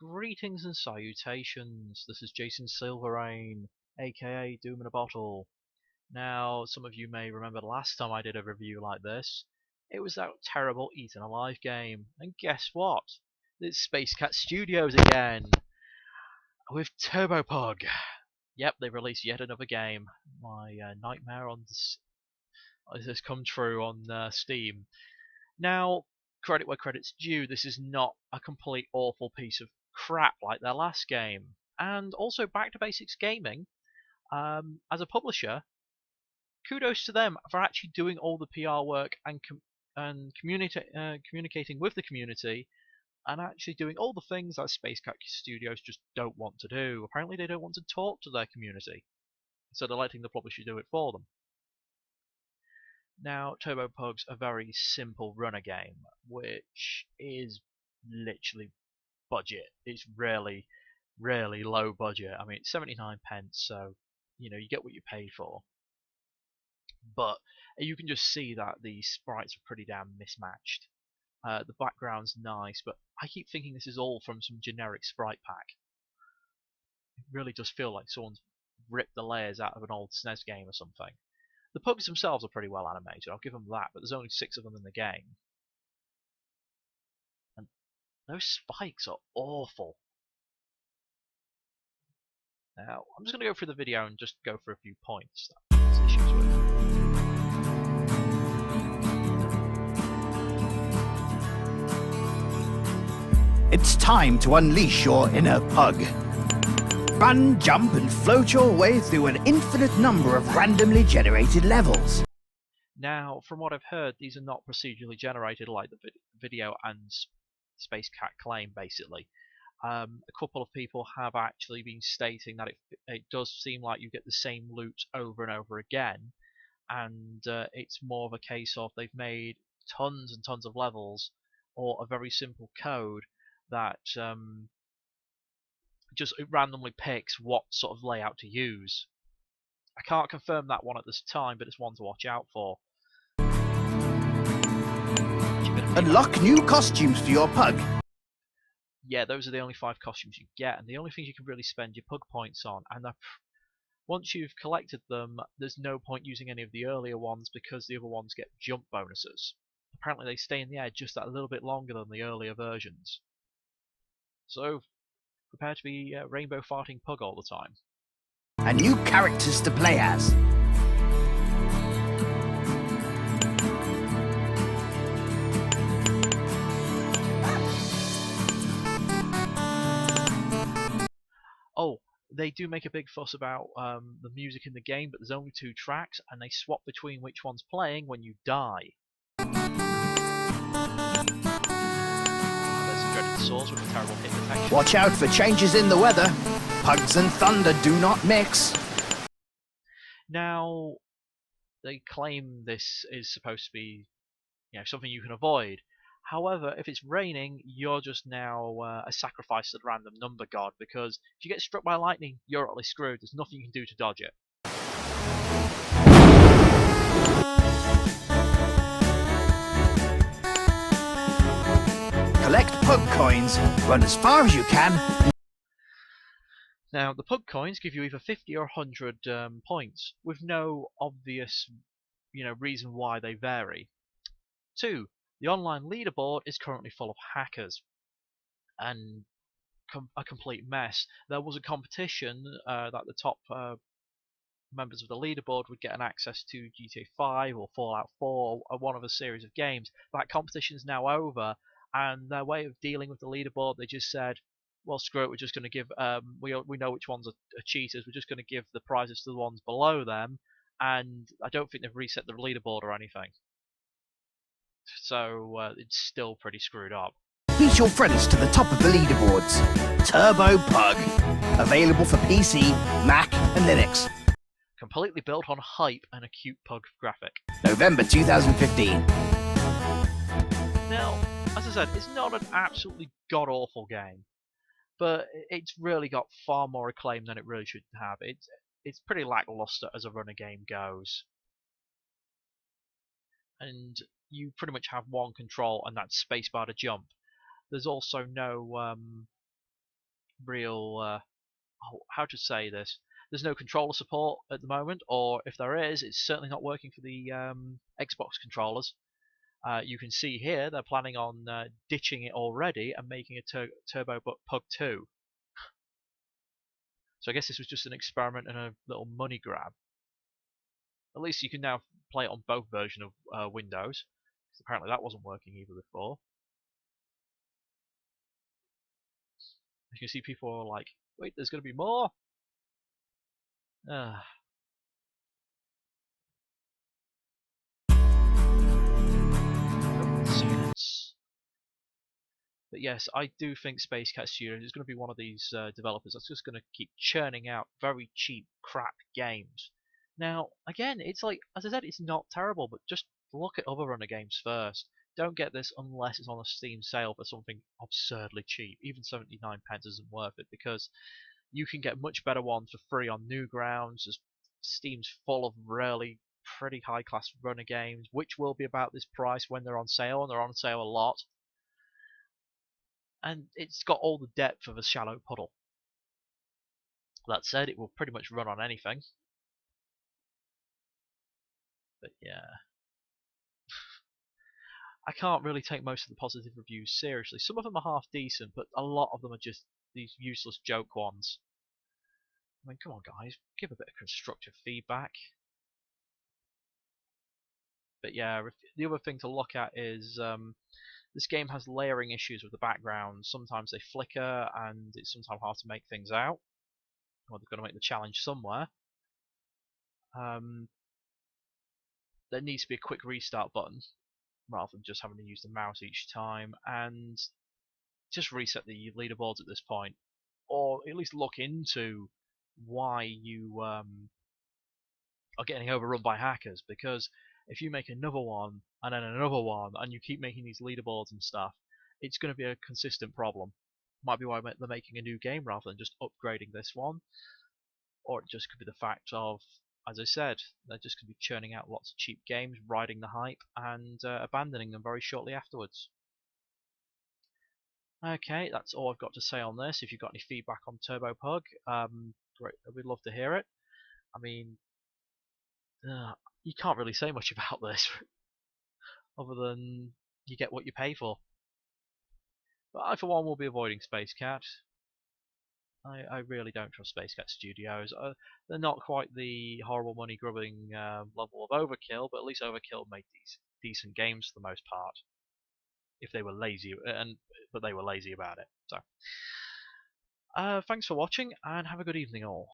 Greetings and salutations. This is Jason Silverrain, aka Doom in a Bottle. Now, some of you may remember the last time I did a review like this. It was that terrible Eaten Alive game. And guess what? It's Space Cat Studios again with Turbo Pug. Yep, they released yet another game. My nightmare on this has come true on Steam. Now, credit where credit's due, this is not a complete awful piece of crap like their last game. And also, Back to Basics Gaming, as a publisher, kudos to them for actually doing all the PR work and communicating with the community and actually doing all the things that Space Cat Studios just don't want to do. Apparently, they don't want to talk to their community, so they're letting the publisher do it for them. Now, Turbo Pug's a very simple runner game, which is literally budget. It's really low budget. I mean, it's 79 pence, so you get what you pay for. But you can just see that the sprites are pretty damn mismatched. The background's nice, but I keep thinking this is all from some generic sprite pack. It really does feel like someone's ripped the layers out of an old SNES game or something. The pugs themselves are pretty well animated, I'll give them that, but there's only 6 of them in the game. And those spikes are awful. Now, I'm just going to go through the video and just go for a few points that there's issues with. It's time to unleash your inner pug. Run, jump, and float your way through an infinite number of randomly generated levels. Now, from what I've heard, these are not procedurally generated like the video and Space Cat claim, basically. A couple of people have actually been stating that it does seem like you get the same loot over and over again, and it's more of a case of they've made tons and tons of levels, or a very simple code that just randomly picks what sort of layout to use. I can't confirm that one at this time, but it's one to watch out for. Unlock new costumes for your pug. Yeah, those are the only 5 costumes you get, and the only things you can really spend your pug points on. And once you've collected them, there's no point using any of the earlier ones because the other ones get jump bonuses. Apparently they stay in the air just that little bit longer than the earlier versions. So, prepare to be rainbow farting pug all the time. And new characters to play as. Oh, they do make a big fuss about the music in the game, but there's only 2 tracks, and they swap between which one's playing when you die. There's a dreaded source with a terrible hit detection. Watch out for changes in the weather. Pugs and thunder do not mix. Now, they claim this is supposed to be, something you can avoid. However, if it's raining, you're just now a sacrifice to the random number god, because if you get struck by lightning, you're utterly screwed. There's nothing you can do to dodge it. Collect pug coins, run as far as you can. Now, the pug coins give you either 50 or 100 points, with no obvious reason why they vary. 2. The online leaderboard is currently full of hackers and a complete mess. There was a competition that the top members of the leaderboard would get an access to GTA 5 or Fallout 4 or one of a series of games. That competition is now over, and their way of dealing with the leaderboard, they just said, well, screw it, we're just going to give, we know which ones are cheaters, we're just going to give the prizes to the ones below them, and I don't think they've reset the leaderboard or anything. So it's still pretty screwed up. Beat your friends to the top of the leaderboards. Turbo Pug. Available for PC, Mac, and Linux. Completely built on hype and a cute pug graphic. November 2015. Now, as I said, it's not an absolutely god-awful game, but it's really got far more acclaim than it really should have. It's pretty lackluster as a runner game goes. And you pretty much have one control, and that's spacebar to jump. There's also no real how to say this. There's no controller support at the moment, or if there is, it's certainly not working for the Xbox controllers. You can see here they're planning on ditching it already and making a Turbo Pug 2. So I guess this was just an experiment and a little money grab. At least you can now play it on both versions of Windows. Apparently that wasn't working either before. You can see people are like, wait, there's going to be more? Silence. But yes, I do think Space Cat Studios is going to be one of these developers that's just going to keep churning out very cheap crap games. Now, again, it's like, as I said, it's not terrible, but just look at other runner games first. Don't get this unless it's on a Steam sale for something absurdly cheap. Even 79 pence isn't worth it, because you can get much better ones for free on Newgrounds. Steam's full of really pretty high class runner games, which will be about this price when they're on sale, and they're on sale a lot. And it's got all the depth of a shallow puddle. That said, it will pretty much run on anything. But yeah. I can't really take most of the positive reviews seriously. Some of them are half decent, but a lot of them are just these useless joke ones. I mean, come on guys, give a bit of constructive feedback. But yeah, the other thing to look at is this game has layering issues with the background. Sometimes they flicker, and it's sometimes hard to make things out. Well, they've got to make the challenge somewhere. There needs to be a quick restart button, rather than just having to use the mouse each time, and just reset the leaderboards at this point, or at least look into why you are getting overrun by hackers, because if you make another one and then another one and you keep making these leaderboards and stuff, it's going to be a consistent problem. Might be why they're making a new game rather than just upgrading this one, or it just could be the fact of, as I said, they're just going to be churning out lots of cheap games, riding the hype, and abandoning them very shortly afterwards. Okay, that's all I've got to say on this. If you've got any feedback on Turbo Pug, great, we'd love to hear it. I mean, you can't really say much about this, other than you get what you pay for. But I, for one, will be avoiding Space Cat. I really don't trust Space Cat Studios. They're not quite the horrible money grubbing level of Overkill, but at least Overkill made these decent games for the most part. If they were lazy, but they were lazy about it. So, thanks for watching, and have a good evening all.